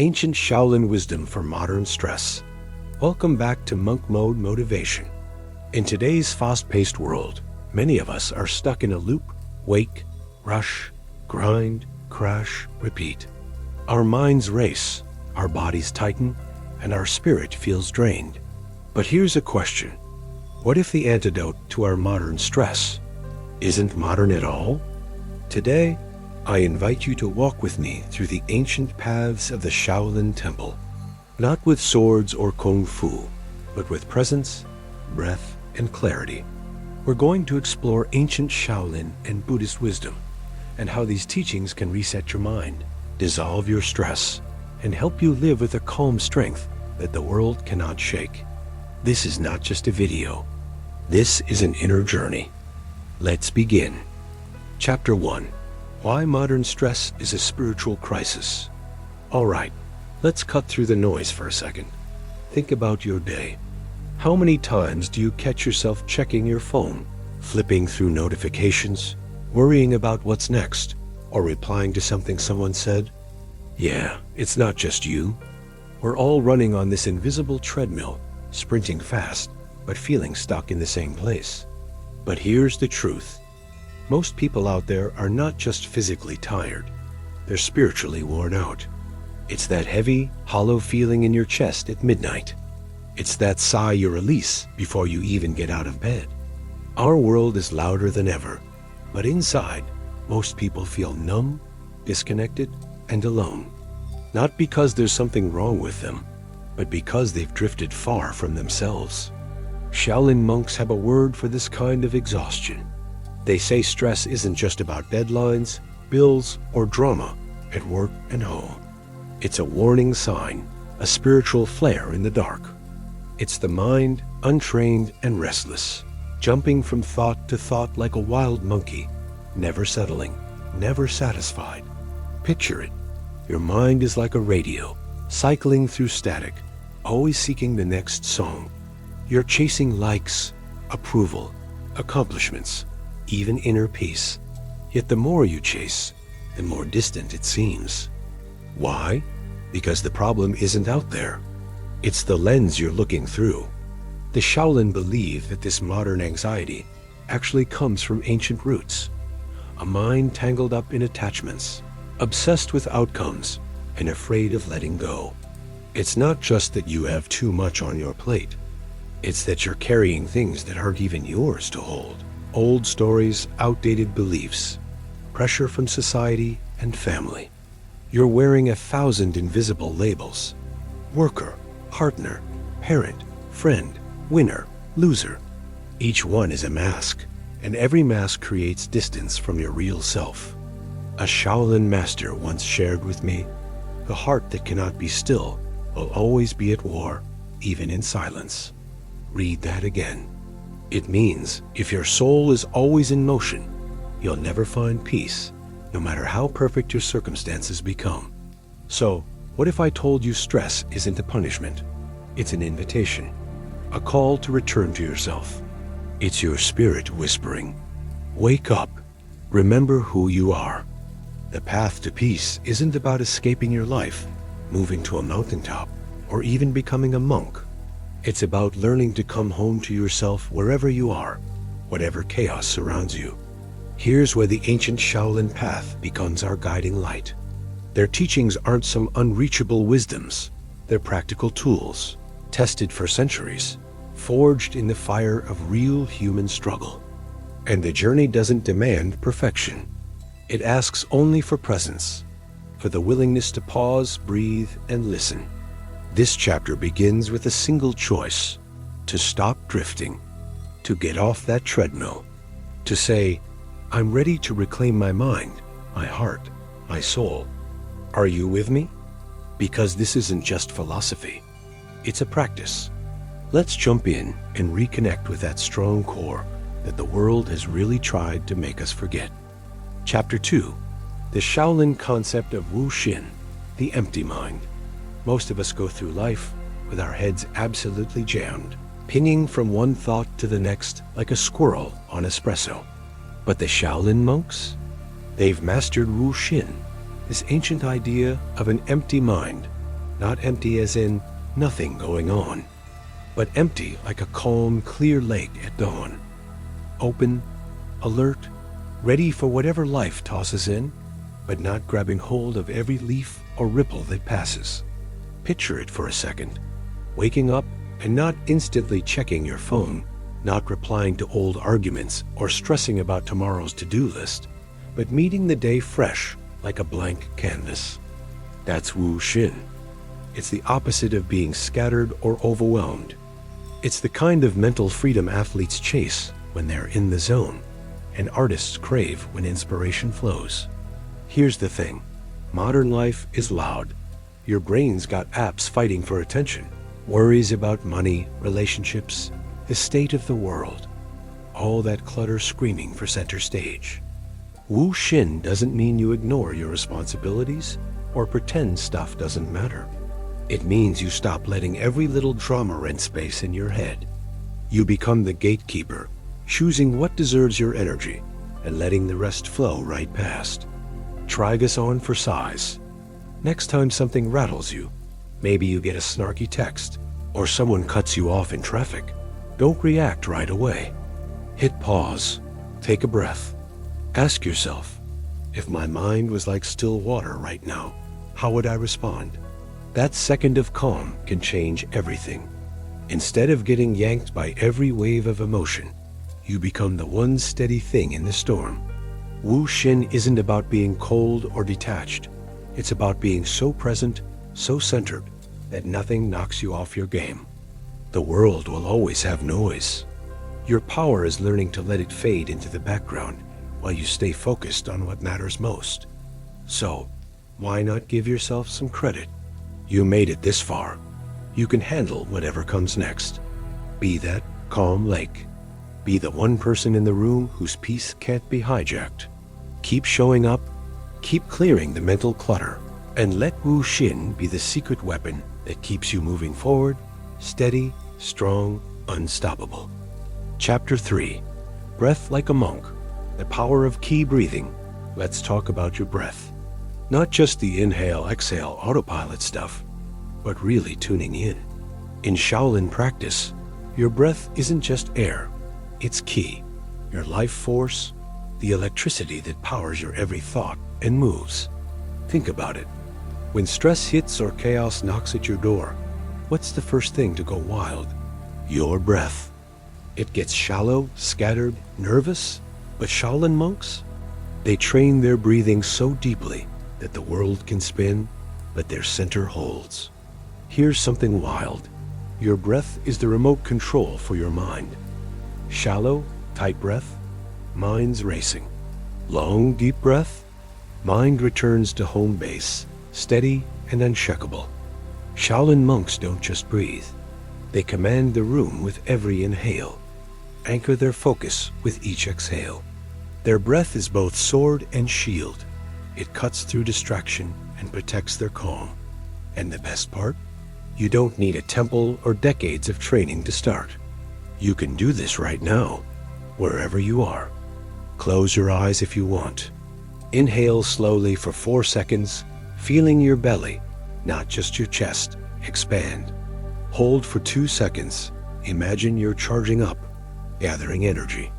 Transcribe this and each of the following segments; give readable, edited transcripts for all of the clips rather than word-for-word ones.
Ancient Shaolin wisdom for modern stress. Welcome back to Monk Mode Motivation. In today's fast-paced world, many of us are stuck in a loop: wake, rush, grind, crash, repeat. Our minds race, our bodies tighten, and our spirit feels drained. But here's a question. What if the antidote to our modern stress isn't modern at all? Today, I invite you to walk with me through the ancient paths of the Shaolin Temple. Not with swords or kung fu, but with presence, breath, and clarity. We're going to explore ancient Shaolin and Buddhist wisdom, and how these teachings can reset your mind, dissolve your stress, and help you live with a calm strength that the world cannot shake. This is not just a video. This is an inner journey. Let's begin. Chapter 1. Why modern stress is a spiritual crisis. All right, let's cut through the noise for a second. Think about your day. How many times do you catch yourself checking your phone, flipping through notifications, worrying about what's next, or replying to something someone said? Yeah, it's not just you. We're all running on this invisible treadmill, sprinting fast, but feeling stuck in the same place. But here's the truth. Most people out there are not just physically tired. They're spiritually worn out. It's that heavy, hollow feeling in your chest at midnight. It's that sigh you release before you even get out of bed. Our world is louder than ever, but inside, most people feel numb, disconnected, and alone. Not because there's something wrong with them, but because they've drifted far from themselves. Shaolin monks have a word for this kind of exhaustion. They say stress isn't just about deadlines, bills, or drama at work and home. It's a warning sign, a spiritual flare in the dark. It's the mind, untrained and restless, jumping from thought to thought like a wild monkey, never settling, never satisfied. Picture it. Your mind is like a radio, cycling through static, always seeking the next song. You're chasing likes, approval, accomplishments, even inner peace. Yet the more you chase, the more distant it seems. Why? Because the problem isn't out there. It's the lens you're looking through. The Shaolin believe that this modern anxiety actually comes from ancient roots. A mind tangled up in attachments, obsessed with outcomes, and afraid of letting go. It's not just that you have too much on your plate. It's that you're carrying things that aren't even yours to hold. Old stories, outdated beliefs, pressure from society and family. You're wearing 1,000 invisible labels. Worker, partner, parent, friend, winner, loser. Each one is a mask, and every mask creates distance from your real self. A Shaolin master once shared with me, the heart that cannot be still will always be at war, even in silence. Read that again. It means if your soul is always in motion, you'll never find peace, no matter how perfect your circumstances become. So, what if I told you stress isn't a punishment? It's an invitation, a call to return to yourself. It's your spirit whispering, wake up, remember who you are. The path to peace isn't about escaping your life, moving to a mountaintop, or even becoming a monk. It's about learning to come home to yourself wherever you are, whatever chaos surrounds you. Here's where the ancient Shaolin path becomes our guiding light. Their teachings aren't some unreachable wisdoms. They're practical tools, tested for centuries, forged in the fire of real human struggle. And the journey doesn't demand perfection. It asks only for presence, for the willingness to pause, breathe, and listen. This chapter begins with a single choice: to stop drifting, to get off that treadmill, to say, I'm ready to reclaim my mind, my heart, my soul. Are you with me? Because this isn't just philosophy. It's a practice. Let's jump in and reconnect with that strong core that the world has really tried to make us forget. Chapter 2. The Shaolin concept of Wu Xin, the empty mind. Most of us go through life with our heads absolutely jammed, pinging from one thought to the next like a squirrel on espresso. But the Shaolin monks? They've mastered Wu Xin, this ancient idea of an empty mind, Not empty as in nothing going on, but empty like a calm, clear lake at dawn. Open, alert, ready for whatever life tosses in, but not grabbing hold of every leaf or ripple that passes. Picture it for a second. Waking up and not instantly checking your phone, not replying to old arguments or stressing about tomorrow's to-do list, but meeting the day fresh like a blank canvas. That's Wu Xin. It's the opposite of being scattered or overwhelmed. It's the kind of mental freedom athletes chase when they're in the zone, and artists crave when inspiration flows. Here's the thing. Modern life is loud. Your brain's got apps fighting for attention. Worries about money, relationships, the state of the world. All that clutter screaming for center stage. Wu Xin doesn't mean you ignore your responsibilities or pretend stuff doesn't matter. It means you stop letting every little drama rent space in your head. You become the gatekeeper, choosing what deserves your energy and letting the rest flow right past. Try this on for size. Next time something rattles you, maybe you get a snarky text or someone cuts you off in traffic, don't react right away. Hit pause, take a breath. Ask yourself, if my mind was like still water right now, how would I respond? That second of calm can change everything. Instead of getting yanked by every wave of emotion, you become the one steady thing in the storm. Wu Xin isn't about being cold or detached. It's about being so present, so centered, that nothing knocks you off your game. The world will always have noise. Your power is learning to let it fade into the background while you stay focused on what matters most. So, why not give yourself some credit? You made it this far. You can handle whatever comes next. Be that calm lake. Be the one person in the room whose peace can't be hijacked. Keep showing up, keep clearing the mental clutter, and let Wu Xin be the secret weapon that keeps you moving forward, steady, strong, unstoppable. Chapter 3. Breath like a monk. The power of key breathing. Let's talk about your breath. Not just the inhale-exhale autopilot stuff, but really tuning in. In Shaolin practice, your breath isn't just air, it's key. Your life force, the electricity that powers your every thought and moves. Think about it. When stress hits or chaos knocks at your door, what's the first thing to go wild? Your breath. It gets shallow, scattered, nervous, but Shaolin monks? They train their breathing so deeply that the world can spin, but their center holds. Here's something wild. Your breath is the remote control for your mind. Shallow, tight breath, mind's racing. Long, deep breath, mind returns to home base, steady and unshakable. Shaolin monks don't just breathe. They command the room with every inhale, anchor their focus with each exhale. Their breath is both sword and shield. It cuts through distraction and protects their calm. And the best part? You don't need a temple or decades of training to start. You can do this right now, wherever you are. Close your eyes if you want. Inhale slowly for 4 seconds, feeling your belly, not just your chest, expand. Hold for 2 seconds. Imagine you're charging up, gathering energy.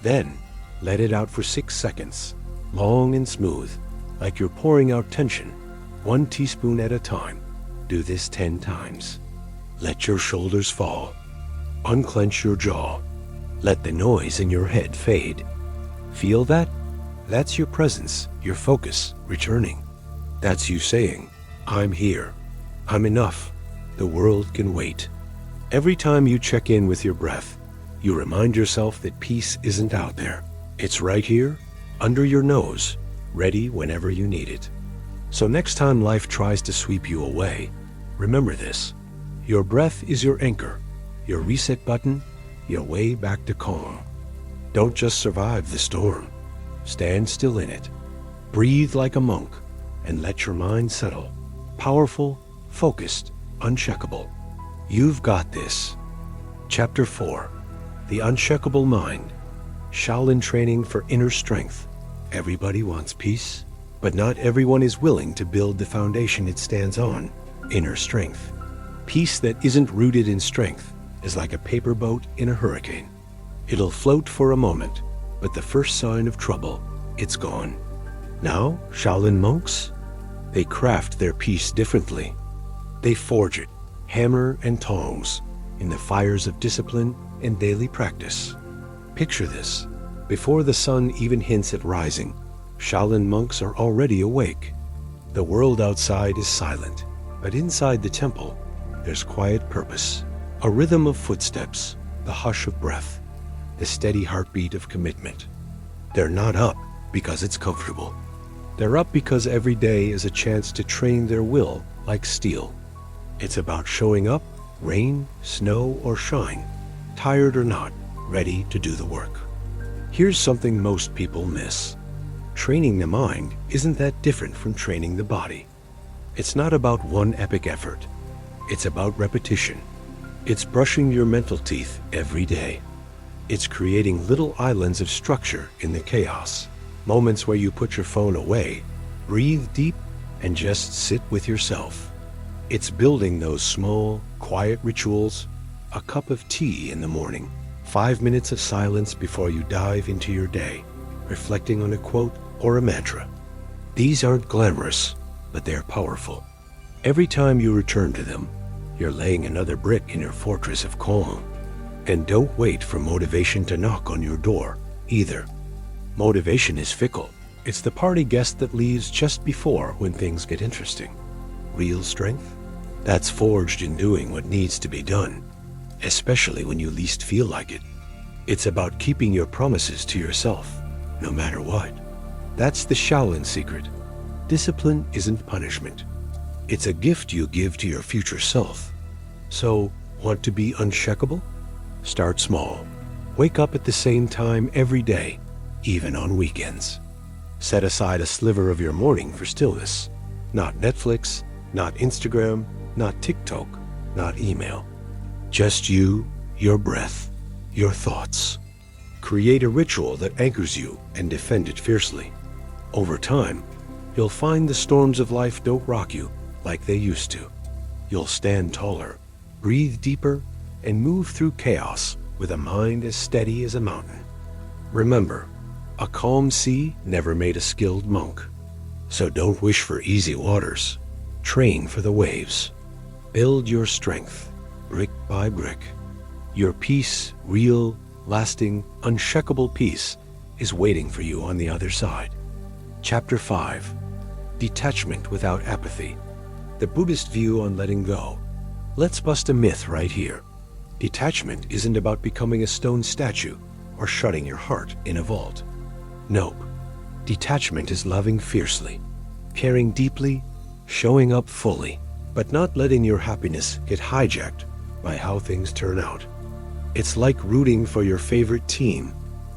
Then, let it out for 6 seconds, long and smooth, like you're pouring out tension, 1 teaspoon at a time. Do this 10 times. Let your shoulders fall. Unclench your jaw. Let the noise in your head fade. Feel that? That's your presence, your focus, returning. That's you saying, I'm here. I'm enough. The world can wait. Every time you check in with your breath, you remind yourself that peace isn't out there. It's right here, under your nose, ready whenever you need it. So next time life tries to sweep you away, remember this. Your breath is your anchor, your reset button, your way back to calm. Don't just survive the storm. Stand still in it. Breathe like a monk and let your mind settle. Powerful, focused, unshakable. You've got this. Chapter 4. The Unshakable Mind. Shaolin training for inner strength. Everybody wants peace, but not everyone is willing to build the foundation it stands on. inner strength. Peace that isn't rooted in strength is like a paper boat in a hurricane. It'll float for a moment, but the first sign of trouble, it's gone. Now, Shaolin monks, they craft their peace differently. They forge it, hammer and tongs, in the fires of discipline and daily practice. Picture this. Before the sun even hints at rising, Shaolin monks are already awake. The world outside is silent, but inside the temple, there's quiet purpose, a rhythm of footsteps, the hush of breath, the steady heartbeat of commitment. They're not up because it's comfortable. They're up because every day is a chance to train their will like steel. It's about showing up, rain, snow, or shine, tired or not, ready to do the work. Here's something most people miss. Training the mind isn't that different from training the body. It's not about one epic effort. It's about repetition. It's brushing your mental teeth every day. It's creating little islands of structure in the chaos. Moments where you put your phone away, breathe deep, and just sit with yourself. It's building those small, quiet rituals, a cup of tea in the morning, 5 minutes of silence before you dive into your day, reflecting on a quote or a mantra. These aren't glamorous, but they're powerful. Every time you return to them, you're laying another brick in your fortress of calm. And don't wait for motivation to knock on your door, either. Motivation is fickle. It's the party guest that leaves just before when things get interesting. Real strength? That's forged in doing what needs to be done, especially when you least feel like it. It's about keeping your promises to yourself, no matter what. That's the Shaolin secret. Discipline isn't punishment. It's a gift you give to your future self. So, want to be unshakable? Start small. Wake up at the same time every day, even on weekends. Set aside a sliver of your morning for stillness. Not Netflix, not Instagram, not TikTok, not email. Just you, your breath, your thoughts. Create a ritual that anchors you and defend it fiercely. Over time, you'll find the storms of life don't rock you like they used to. You'll stand taller, breathe deeper, and move through chaos with a mind as steady as a mountain. Remember, a calm sea never made a skilled monk. So don't wish for easy waters. Train for the waves. Build your strength, brick by brick. Your peace, real, lasting, unshakable peace, is waiting for you on the other side. Chapter 5. Detachment without apathy. The Buddhist view on letting go. Let's bust a myth right here. Detachment isn't about becoming a stone statue or shutting your heart in a vault. Nope. Detachment is loving fiercely, caring deeply, showing up fully, but not letting your happiness get hijacked by how things turn out. It's like rooting for your favorite team,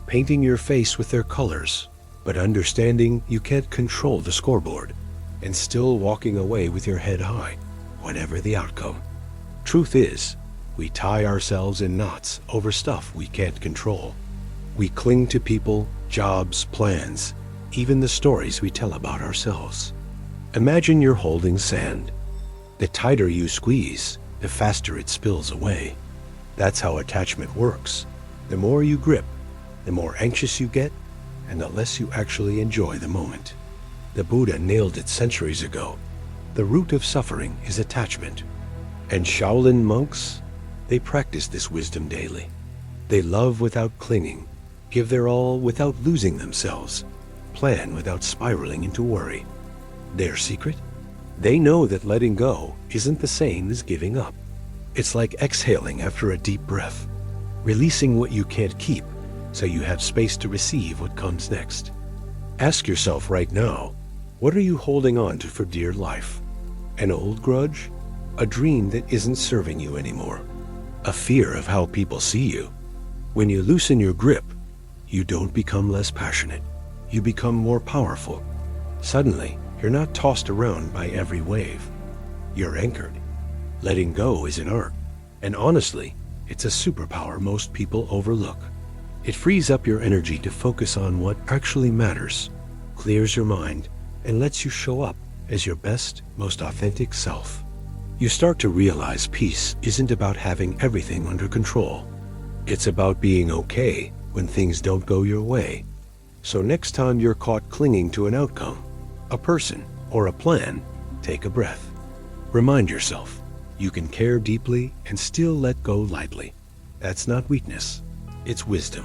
painting your face with their colors, but understanding you can't control the scoreboard, and still walking away with your head high, whatever the outcome. Truth is, we tie ourselves in knots over stuff we can't control. We cling to people, jobs, plans, even the stories we tell about ourselves. Imagine you're holding sand. The tighter you squeeze, the faster it spills away. That's how attachment works. The more you grip, the more anxious you get, and the less you actually enjoy the moment. The Buddha nailed it centuries ago. The root of suffering is attachment. And Shaolin monks, they practice this wisdom daily. They love without clinging, give their all without losing themselves, plan without spiraling into worry. Their secret? They know that letting go isn't the same as giving up. It's like exhaling after a deep breath, releasing what you can't keep so you have space to receive what comes next. Ask yourself right now, what are you holding on to for dear life? An old grudge? A dream that isn't serving you anymore? A fear of how people see you? When you loosen your grip, you don't become less passionate. You become more powerful. Suddenly, you're not tossed around by every wave. You're anchored. Letting go is an art, and honestly, it's a superpower most people overlook. It frees up your energy to focus on what actually matters, clears your mind, and lets you show up as your best, most authentic self. You start to realize peace isn't about having everything under control. It's about being okay when things don't go your way. So next time you're caught clinging to an outcome, a person, or a plan, take a breath. Remind yourself, you can care deeply and still let go lightly. That's not weakness, it's wisdom.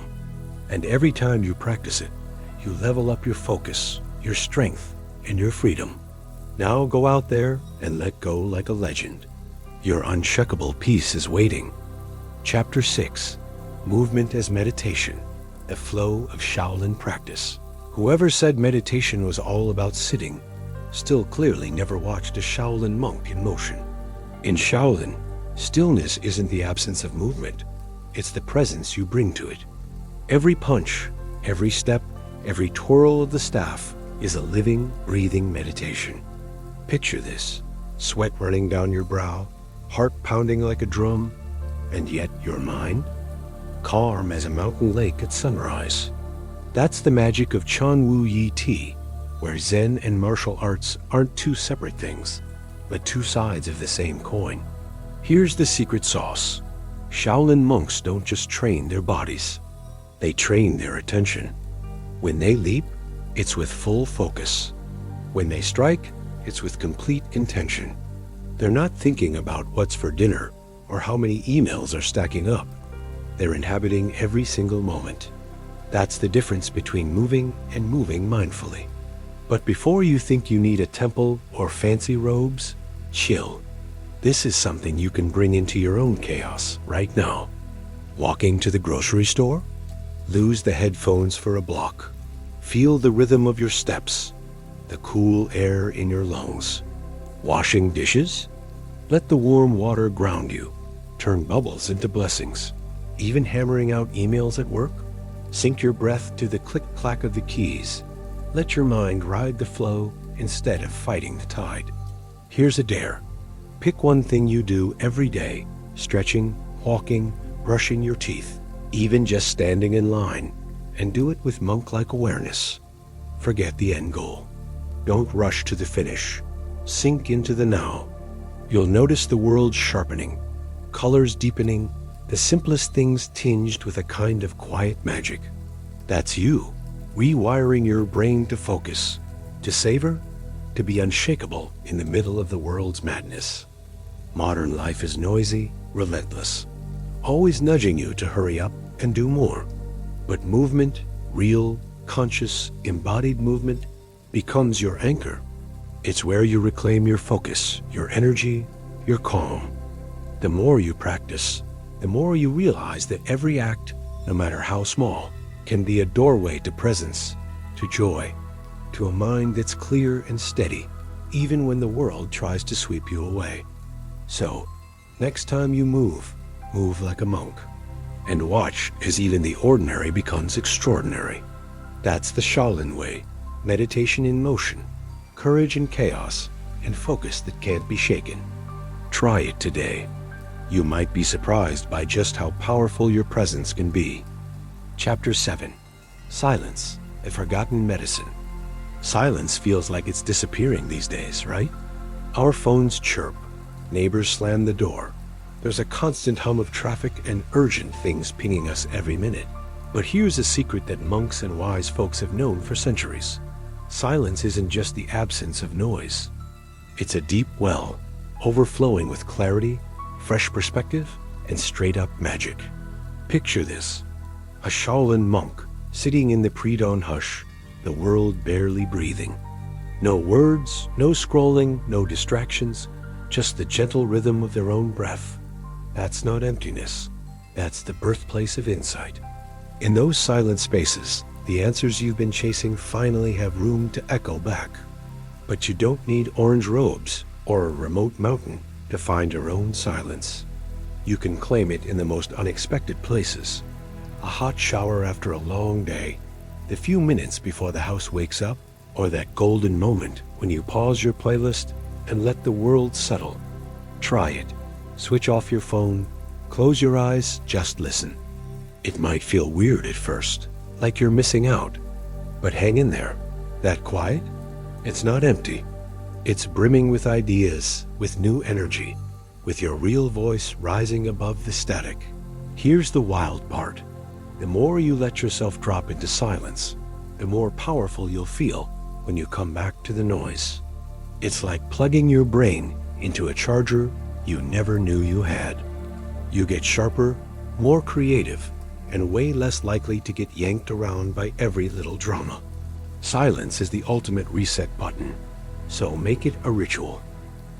And every time you practice it, you level up your focus, your strength, and your freedom. Now go out there and let go like a legend. Your unshakable peace is waiting. Chapter 6, Movement as Meditation, the Flow of Shaolin Practice. Whoever said meditation was all about sitting, still clearly never watched a Shaolin monk in motion. In Shaolin, stillness isn't the absence of movement, it's the presence you bring to it. Every punch, every step, every twirl of the staff is a living, breathing meditation. Picture this: sweat running down your brow, heart pounding like a drum, and yet your mind? Calm as a mountain lake at sunrise. That's the magic of Chan Wu Yi Ti, where Zen and martial arts aren't two separate things, but two sides of the same coin. Here's the secret sauce. Shaolin monks don't just train their bodies, they train their attention. When they leap, it's with full focus. When they strike, it's with complete intention. They're not thinking about what's for dinner or how many emails are stacking up. They're inhabiting every single moment. That's the difference between moving and moving mindfully. But before you think you need a temple or fancy robes, chill. This is something you can bring into your own chaos right now. Walking to the grocery store? Lose the headphones for a block. Feel the rhythm of your steps, the cool air in your lungs. Washing dishes? Let the warm water ground you. Turn bubbles into blessings. Even hammering out emails at work? Sync your breath to the click-clack of the keys. Let your mind ride the flow instead of fighting the tide. Here's a dare. Pick one thing you do every day: stretching, walking, brushing your teeth, even just standing in line, and do it with monk-like awareness. Forget the end goal. Don't rush to the finish. Sink into the now. You'll notice the world sharpening, colors deepening, the simplest things tinged with a kind of quiet magic. That's you, rewiring your brain to focus, to savor, to be unshakable in the middle of the world's madness. Modern life is noisy, relentless, always nudging you to hurry up and do more. But movement, real, conscious, embodied movement, becomes your anchor. It's where you reclaim your focus, your energy, your calm. The more you practice, the more you realize that every act, no matter how small, can be a doorway to presence, to joy, to a mind that's clear and steady, even when the world tries to sweep you away. So, next time you move like a monk, and watch as even the ordinary becomes extraordinary. That's the Shaolin way: meditation in motion, courage in chaos, and focus that can't be shaken. Try it today. You might be surprised by just how powerful your presence can be. Chapter 7, Silence, a Forgotten Medicine. Silence feels like it's disappearing these days, right? Our phones chirp, neighbors slam the door. There's a constant hum of traffic and urgent things pinging us every minute. But here's a secret that monks and wise folks have known for centuries. Silence isn't just the absence of noise. It's a deep well, overflowing with clarity, fresh perspective, and straight-up magic. Picture this: a Shaolin monk sitting in the pre-dawn hush, the world barely breathing. No words, no scrolling, no distractions, just the gentle rhythm of their own breath. That's not emptiness. That's the birthplace of insight. In those silent spaces, the answers you've been chasing finally have room to echo back. But you don't need orange robes or a remote mountain to find your own silence. You can claim it in the most unexpected places. A hot shower after a long day, the few minutes before the house wakes up, or that golden moment when you pause your playlist and let the world settle. Try it. Switch off your phone, close your eyes, just listen. It might feel weird at first, like you're missing out, but hang in there. That quiet? It's not empty. It's brimming with ideas, with new energy, with your real voice rising above the static. Here's the wild part. The more you let yourself drop into silence, the more powerful you'll feel when you come back to the noise. It's like plugging your brain into a charger you never knew you had. You get sharper, more creative, and way less likely to get yanked around by every little drama. Silence is the ultimate reset button, so make it a ritual.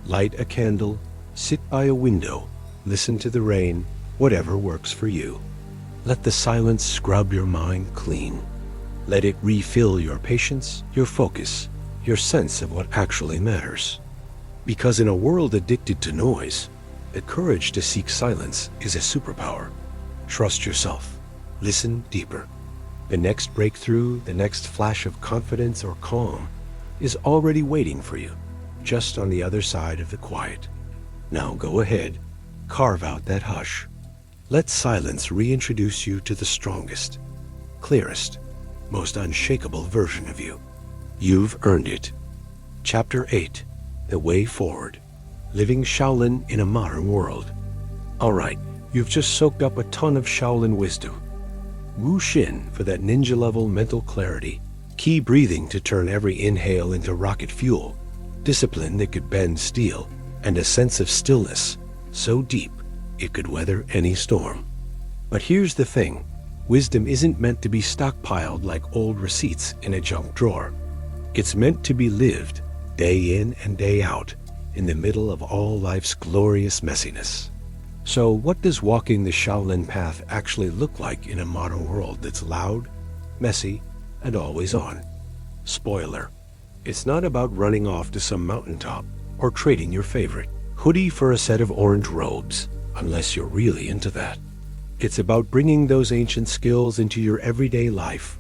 Light a candle, sit by a window, listen to the rain, whatever works for you. Let the silence scrub your mind clean. Let it refill your patience, your focus, your sense of what actually matters. Because in a world addicted to noise, the courage to seek silence is a superpower. Trust yourself. Listen deeper. The next breakthrough, the next flash of confidence or calm is already waiting for you, just on the other side of the quiet. Now go ahead, carve out that hush. Let silence reintroduce you to the strongest, clearest, most unshakable version of you. You've earned it. Chapter 8, The Way Forward. Living Shaolin in a Modern World. Alright, you've just soaked up a ton of Shaolin wisdom. Wu Xin for that ninja-level mental clarity, key breathing to turn every inhale into rocket fuel, discipline that could bend steel, and a sense of stillness so deep it could weather any storm. But here's the thing, wisdom isn't meant to be stockpiled like old receipts in a junk drawer. It's meant to be lived, day in and day out, in the middle of all life's glorious messiness. So what does walking the Shaolin path actually look like in a modern world that's loud, messy, and always on? Spoiler, it's not about running off to some mountaintop or trading your favorite hoodie for a set of orange robes, unless you're really into that. It's about bringing those ancient skills into your everyday life,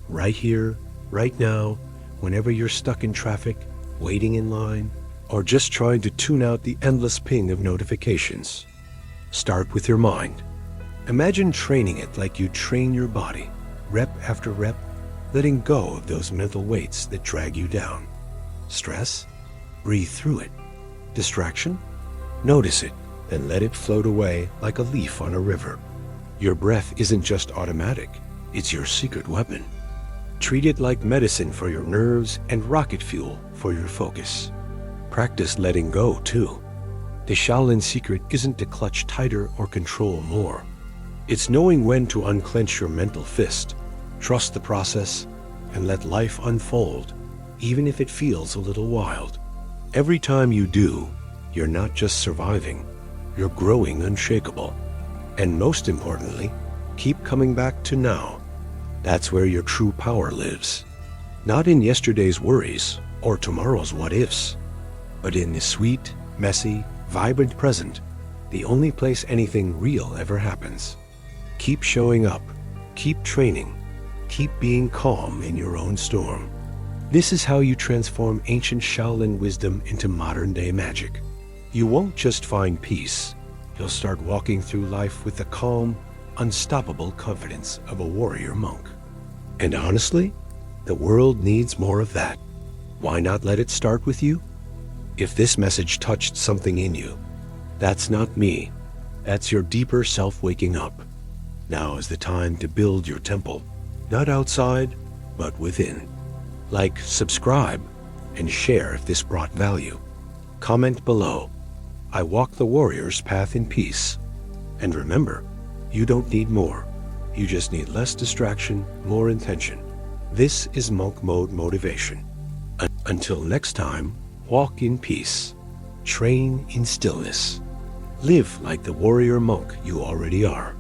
right here, right now, whenever you're stuck in traffic, waiting in line, or just trying to tune out the endless ping of notifications. Start with your mind. Imagine training it like you train your body, rep after rep, letting go of those mental weights that drag you down. Stress? Breathe through it. Distraction? Notice it, then let it float away like a leaf on a river. Your breath isn't just automatic, it's your secret weapon. Treat it like medicine for your nerves and rocket fuel for your focus. Practice letting go, too. The Shaolin secret isn't to clutch tighter or control more. It's knowing when to unclench your mental fist, trust the process, and let life unfold, even if it feels a little wild. Every time you do, you're not just surviving, you're growing unshakable. And most importantly, keep coming back to now. That's where your true power lives. Not in yesterday's worries or tomorrow's what-ifs, but in the sweet, messy, vibrant present, the only place anything real ever happens. Keep showing up, keep training, keep being calm in your own storm. This is how you transform ancient Shaolin wisdom into modern-day magic. You won't just find peace, you'll start walking through life with the calm, unstoppable confidence of a warrior monk. And honestly, the world needs more of that. Why not let it start with you? If this message touched something in you, that's not me. That's your deeper self waking up. Now is the time to build your temple, not outside, but within. Like, subscribe, and share if this brought value. Comment below. I walk the warrior's path in peace. And remember, you don't need more. You just need less distraction, more intention. This is Monk Mode Motivation. Until next time, walk in peace. Train in stillness. Live like the warrior monk you already are.